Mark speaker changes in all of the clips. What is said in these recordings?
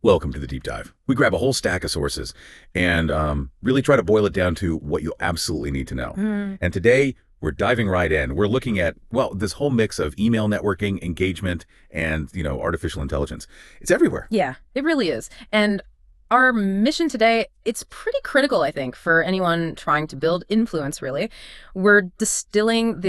Speaker 1: Welcome to the deep dive. We grab a whole stack of sources and really try to boil it down to what you absolutely need to know. And today, we're diving right in. We're looking at, well, this whole mix of email networking, engagement, and, artificial intelligence. It's everywhere.
Speaker 2: Yeah, it really is. And our mission today, it's pretty critical, I think, for anyone trying to build influence, really. We're distilling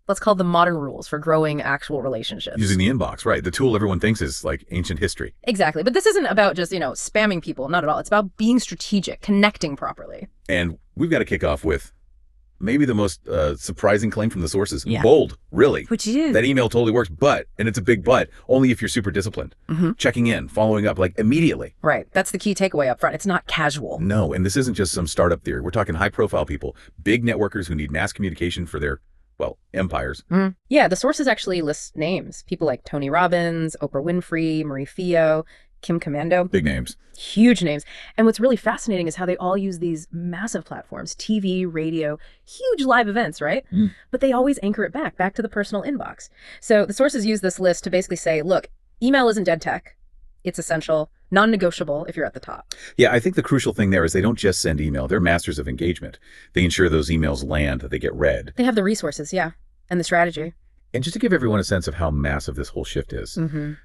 Speaker 2: let's call the modern rules for growing actual relationships.
Speaker 1: Using the inbox, right. The tool everyone thinks is like ancient history.
Speaker 2: Exactly. But this isn't about just, spamming people. Not at all. It's about being strategic, connecting properly.
Speaker 1: And we've got to kick off with maybe the most surprising claim from the sources.
Speaker 2: Yeah.
Speaker 1: Bold, really.
Speaker 2: Which is?
Speaker 1: That email totally works, and it's a big but, only if you're super disciplined. Checking in, following up, like immediately.
Speaker 2: Right. That's the key takeaway up front. It's not casual.
Speaker 1: No, and this isn't just some startup theory. We're talking high-profile people, big networkers who need mass communication for their, empires.
Speaker 2: Yeah, the sources actually list names. People like Tony Robbins, Oprah Winfrey, Marie Fio, Kim Commando.
Speaker 1: Big names.
Speaker 2: Huge names. And what's really fascinating is how they all use these massive platforms, TV, radio, huge live events, right? But they always anchor it back to the personal inbox. So the sources use this list to basically say, look, email isn't dead tech. It's essential, non-negotiable if you're at the top.
Speaker 1: Yeah, I think the crucial thing there is they don't just send email. They're masters of engagement. They ensure those emails land, that they get read.
Speaker 2: They have the resources, yeah, and the strategy.
Speaker 1: And just to give everyone a sense of how massive this whole shift is,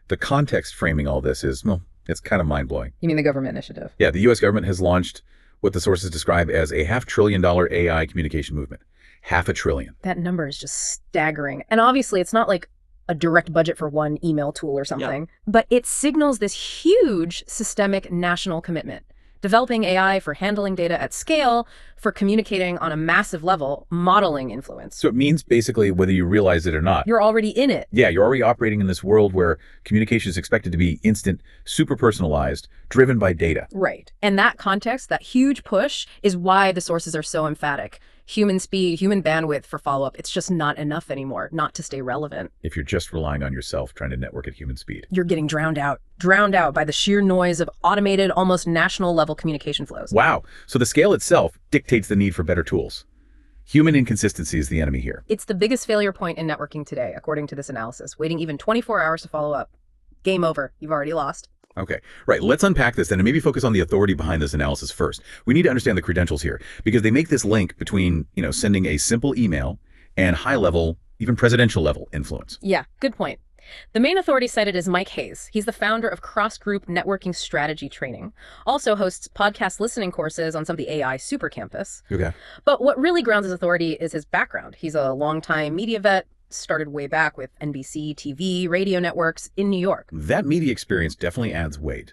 Speaker 1: the context framing all this is, it's kind of mind-blowing.
Speaker 2: You mean the government initiative?
Speaker 1: Yeah, the U.S. government has launched what the sources describe as a $500 billion AI communication movement. $500 billion.
Speaker 2: That number is just staggering. And obviously, it's not like a direct budget for one email tool or something, but it signals this huge systemic national commitment. Developing AI for handling data at scale, for communicating on a massive level, modeling influence.
Speaker 1: So it means basically whether you realize it or not.
Speaker 2: You're already in it.
Speaker 1: Yeah, you're already operating in this world where communication is expected to be instant, super personalized, driven by data.
Speaker 2: Right. And that context, that huge push, is why the sources are so emphatic. Human speed, human bandwidth for follow-up, it's just not enough anymore, not to stay relevant.
Speaker 1: If you're just relying on yourself trying to network at human speed.
Speaker 2: You're getting drowned out by the sheer noise of automated, almost national level communication flows.
Speaker 1: Wow. So the scale itself dictates the need for better tools. Human inconsistency is the enemy here.
Speaker 2: It's the biggest failure point in networking today, according to this analysis. Waiting even 24 hours to follow up. Game over. You've already lost.
Speaker 1: Okay, right. Let's unpack this then and maybe focus on the authority behind this analysis first. We need to understand the credentials here because they make this link between, sending a simple email and high-level, even presidential-level influence.
Speaker 2: Yeah, good point. The main authority cited is Mike Hayes. He's the founder of Cross-Group Networking Strategy Training. Also hosts podcast listening courses on some of the AI Super Campus.
Speaker 1: Okay.
Speaker 2: But what really grounds his authority is his background. He's a longtime media vet, started way back with NBC, TV, radio networks in New York.
Speaker 1: That media experience definitely adds weight.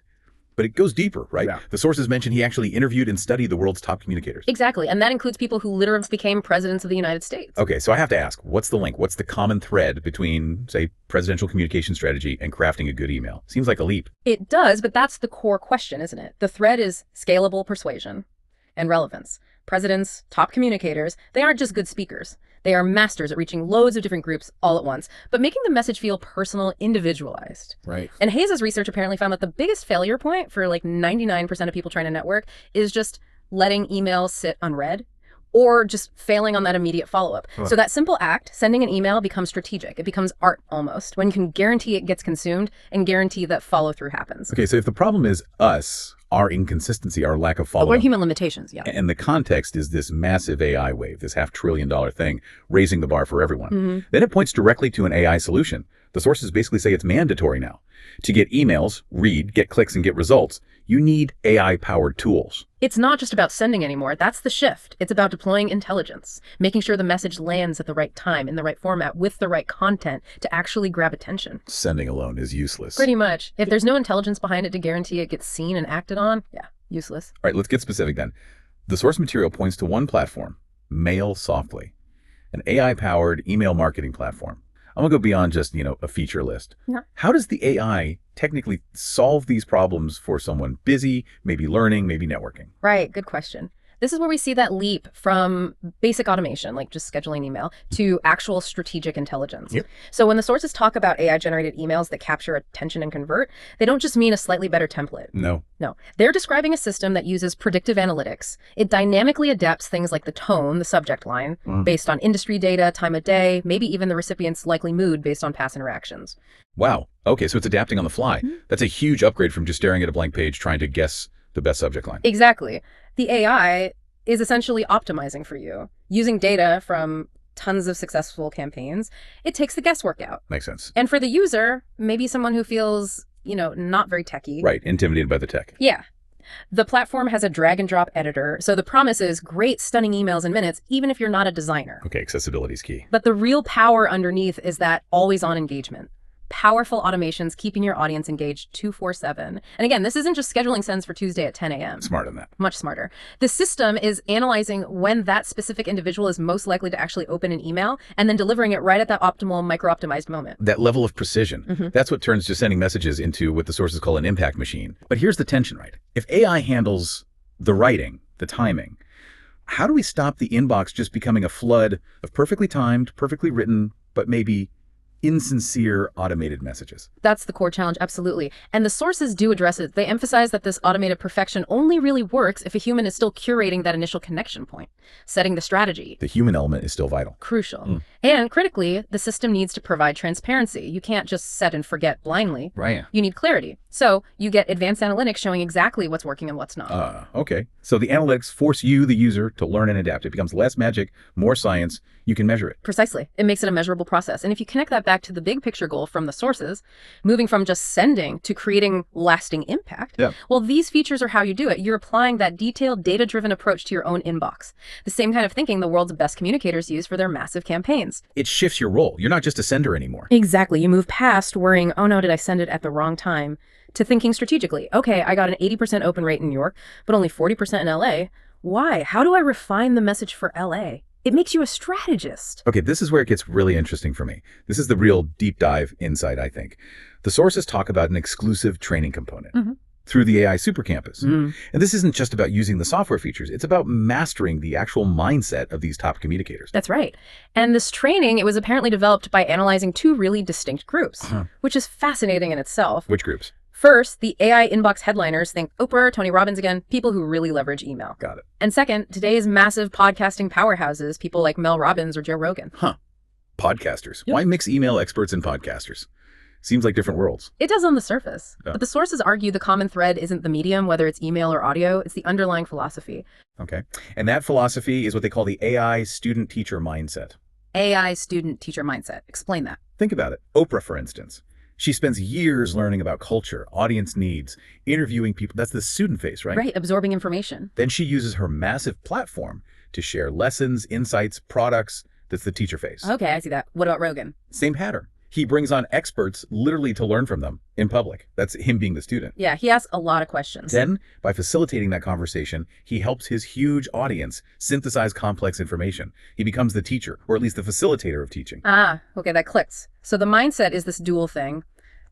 Speaker 1: But it goes deeper, right? Yeah. The sources mention he actually interviewed and studied the world's top communicators.
Speaker 2: Exactly. And that includes people who literally became presidents of the United States.
Speaker 1: Okay, so I have to ask, what's the link? What's the common thread between, say, presidential communication strategy and crafting a good email? Seems like a leap.
Speaker 2: It does, but that's the core question, isn't it? The thread is scalable persuasion and relevance. Presidents, top communicators, they aren't just good speakers. They are masters at reaching loads of different groups all at once, but making the message feel personal, individualized.
Speaker 1: Right.
Speaker 2: And Hayes' research apparently found that the biggest failure point for like 99% of people trying to network is just letting emails sit unread or just failing on that immediate follow-up. So that simple act, sending an email, becomes strategic. It becomes art almost, when you can guarantee it gets consumed and guarantee that follow-through happens.
Speaker 1: Okay, so if the problem is us, our inconsistency, our lack of follow-up.
Speaker 2: Or human limitations, yeah.
Speaker 1: And the context is this massive AI wave, this $500 billion thing, raising the bar for everyone. Then it points directly to an AI solution. The sources basically say it's mandatory now. To get emails, read, get clicks, and get results, you need AI-powered tools.
Speaker 2: It's not just about sending anymore. That's the shift. It's about deploying intelligence, making sure the message lands at the right time, in the right format, with the right content to actually grab attention.
Speaker 1: Sending alone is useless.
Speaker 2: Pretty much. If there's no intelligence behind it to guarantee it gets seen and acted on, yeah, useless.
Speaker 1: All right, let's get specific then. The source material points to one platform, Mail Softly, an AI-powered email marketing platform. I'm gonna go beyond just, a feature list.
Speaker 2: Yeah.
Speaker 1: How does the AI technically solve these problems for someone busy, maybe learning, maybe networking?
Speaker 2: Right, good question. This is where we see that leap from basic automation, like just scheduling email, to actual strategic intelligence.
Speaker 1: Yep.
Speaker 2: So when the sources talk about AI-generated emails that capture attention and convert, they don't just mean a slightly better template.
Speaker 1: No.
Speaker 2: They're describing a system that uses predictive analytics. It dynamically adapts things like the tone, the subject line, based on industry data, time of day, maybe even the recipient's likely mood based on past interactions.
Speaker 1: Wow. Okay, so it's adapting on the fly. That's a huge upgrade from just staring at a blank page trying to guess the best subject line.
Speaker 2: Exactly. The AI is essentially optimizing for you. Using data from tons of successful campaigns, it takes the guesswork out.
Speaker 1: Makes sense.
Speaker 2: And for the user, maybe someone who feels, not very techy.
Speaker 1: Right, intimidated by the tech.
Speaker 2: Yeah. The platform has a drag and drop editor, so the promise is great, stunning emails in minutes, even if you're not a designer.
Speaker 1: Okay, accessibility is key.
Speaker 2: But the real power underneath is that always-on engagement. Powerful automations keeping your audience engaged 24/7. And again, this isn't just scheduling sends for Tuesday at 10 a.m.
Speaker 1: Smart on that.
Speaker 2: Much smarter. The system is analyzing when that specific individual is most likely to actually open an email and then delivering it right at that optimal micro-optimized moment.
Speaker 1: That level of precision, that's what turns just sending messages into what the sources call an impact machine. But here's the tension, right? If AI handles the writing, the timing, how do we stop the inbox just becoming a flood of perfectly timed, perfectly written, but maybe insincere automated messages?
Speaker 2: That's the core challenge, absolutely. And the sources do address it. They emphasize that this automated perfection only really works if a human is still curating that initial connection point, setting the strategy.
Speaker 1: The human element is still vital.
Speaker 2: Crucial. And critically, the system needs to provide transparency. You can't just set and forget blindly.
Speaker 1: Right.
Speaker 2: You need clarity. So you get advanced analytics showing exactly what's working and what's not.
Speaker 1: Okay. So the analytics force you, the user, to learn and adapt. It becomes less magic, more science. You can measure it.
Speaker 2: Precisely. It makes it a measurable process. And if you connect that back to the big picture goal from the sources, moving from just sending to creating lasting impact, well, these features are how you do it. You're applying that detailed, data-driven approach to your own inbox. The same kind of thinking the world's best communicators use for their massive campaigns.
Speaker 1: It shifts your role. You're not just a sender anymore.
Speaker 2: Exactly. You move past worrying, oh no, did I send it at the wrong time, to thinking strategically. Okay, I got an 80% open rate in New York, but only 40% in LA. Why? How do I refine the message for LA? It makes you a strategist.
Speaker 1: Okay, this is where it gets really interesting for me. This is the real deep dive insight, I think. The sources talk about an exclusive training component through the AI Super Campus. And this isn't just about using the software features. It's about mastering the actual mindset of these top communicators.
Speaker 2: That's right. And this training, it was apparently developed by analyzing two really distinct groups, which is fascinating in itself.
Speaker 1: Which groups?
Speaker 2: First, the AI inbox headliners, think Oprah, Tony Robbins again, people who really leverage email.
Speaker 1: Got it.
Speaker 2: And second, today's massive podcasting powerhouses, people like Mel Robbins or Joe Rogan.
Speaker 1: Podcasters.
Speaker 2: Yep.
Speaker 1: Why mix email experts and podcasters? Seems like different worlds.
Speaker 2: It does on the surface. But the sources argue the common thread isn't the medium, whether it's email or audio, it's the underlying philosophy.
Speaker 1: Okay. And that philosophy is what they call the AI student-teacher mindset.
Speaker 2: AI student-teacher mindset. Explain that.
Speaker 1: Think about it. Oprah, for instance. She spends years learning about culture, audience needs, interviewing people. That's the student face, right?
Speaker 2: Right, absorbing information.
Speaker 1: Then she uses her massive platform to share lessons, insights, products. That's the teacher face.
Speaker 2: Okay, I see that. What about Rogan?
Speaker 1: Same pattern. He brings on experts literally to learn from them in public. That's him being the student.
Speaker 2: Yeah, he asks a lot of questions.
Speaker 1: Then, by facilitating that conversation, he helps his huge audience synthesize complex information. He becomes the teacher, or at least the facilitator of teaching.
Speaker 2: Okay, that clicks. So the mindset is this dual thing.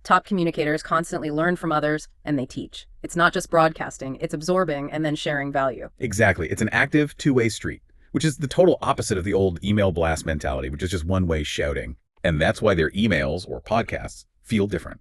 Speaker 2: Top communicators constantly learn from others and they teach. It's not just broadcasting, it's absorbing and then sharing value.
Speaker 1: Exactly. It's an active two-way street, which is the total opposite of the old email blast mentality, which is just one way shouting. And that's why their emails or podcasts feel different,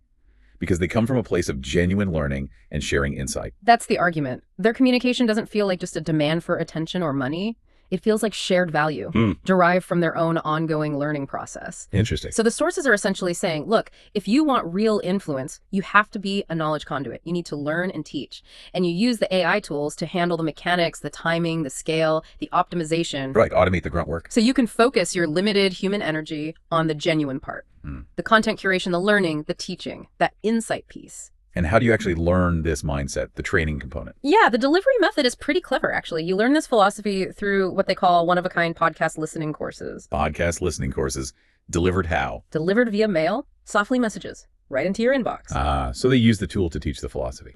Speaker 1: because they come from a place of genuine learning and sharing insight.
Speaker 2: That's the argument. Their communication doesn't feel like just a demand for attention or money. It feels like shared value, derived from their own ongoing learning process.
Speaker 1: Interesting.
Speaker 2: So the sources are essentially saying, look, if you want real influence, you have to be a knowledge conduit. You need to learn and teach. And you use the AI tools to handle the mechanics, the timing, the scale, the optimization.
Speaker 1: Right, automate the grunt work.
Speaker 2: So you can focus your limited human energy on the genuine part. The content curation, the learning, the teaching, that insight piece.
Speaker 1: And how do you actually learn this mindset, the training component?
Speaker 2: Yeah, the delivery method is pretty clever, actually. You learn this philosophy through what they call one-of-a-kind podcast listening courses.
Speaker 1: Podcast listening courses. Delivered how?
Speaker 2: Delivered via mail, softly messages, right into your inbox.
Speaker 1: So they use the tool to teach the philosophy.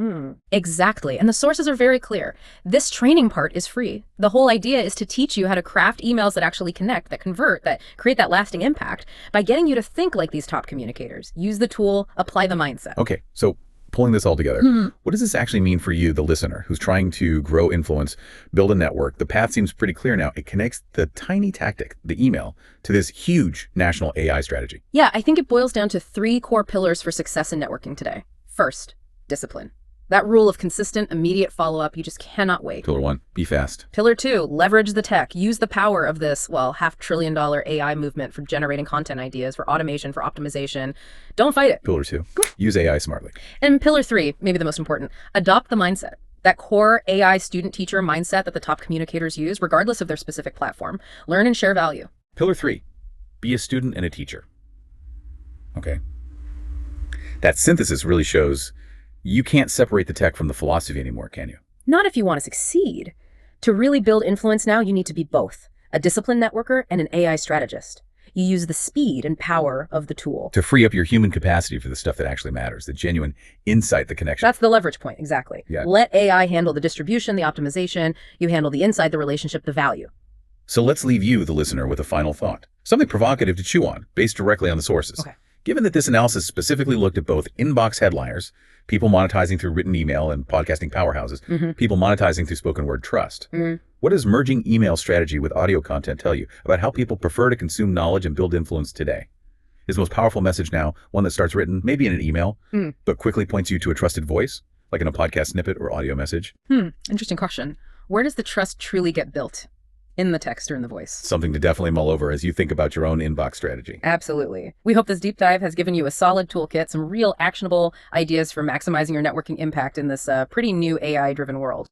Speaker 2: Exactly. And the sources are very clear. This training part is free. The whole idea is to teach you how to craft emails that actually connect, that convert, that create that lasting impact by getting you to think like these top communicators. Use the tool, apply the mindset.
Speaker 1: Okay, so pulling this all together, what does this actually mean for you, the listener, who's trying to grow influence, build a network? The path seems pretty clear now. It connects the tiny tactic, the email, to this huge national AI strategy.
Speaker 2: Yeah, I think it boils down to 3 core pillars for success in networking today. First, discipline. That rule of consistent, immediate follow-up, you just cannot wait.
Speaker 1: Pillar 1, be fast.
Speaker 2: Pillar 2, leverage the tech. Use the power of this, well, $500 billion AI movement for generating content ideas, for automation, for optimization. Don't fight it.
Speaker 1: Pillar 2, use AI smartly.
Speaker 2: And pillar 3, maybe the most important, adopt the mindset. That core AI student-teacher mindset that the top communicators use, regardless of their specific platform. Learn and share value.
Speaker 1: Pillar 3, be a student and a teacher. Okay. That synthesis really shows you can't separate the tech from the philosophy anymore, can you?
Speaker 2: Not if you want to succeed. To really build influence now, you need to be both, a disciplined networker and an AI strategist. You use the speed and power of the tool
Speaker 1: to free up your human capacity for the stuff that actually matters, the genuine insight, the connection.
Speaker 2: That's the leverage point, exactly.
Speaker 1: Yeah.
Speaker 2: Let AI handle the distribution, the optimization. You handle the insight, the relationship, the value.
Speaker 1: So let's leave you, the listener, with a final thought. Something provocative to chew on, based directly on the sources.
Speaker 2: Okay.
Speaker 1: Given that this analysis specifically looked at both inbox headliners, people monetizing through written email and podcasting powerhouses, people monetizing through spoken word trust, what does merging email strategy with audio content tell you about how people prefer to consume knowledge and build influence today? Is the most powerful message now one that starts written, maybe in an email, but quickly points you to a trusted voice, like in a podcast snippet or audio message?
Speaker 2: Interesting question. Where does the trust truly get built? In the text or in the voice?
Speaker 1: Something to definitely mull over as you think about your own inbox strategy.
Speaker 2: Absolutely. We hope this deep dive has given you a solid toolkit, some real actionable ideas for maximizing your networking impact in this pretty new AI-driven world.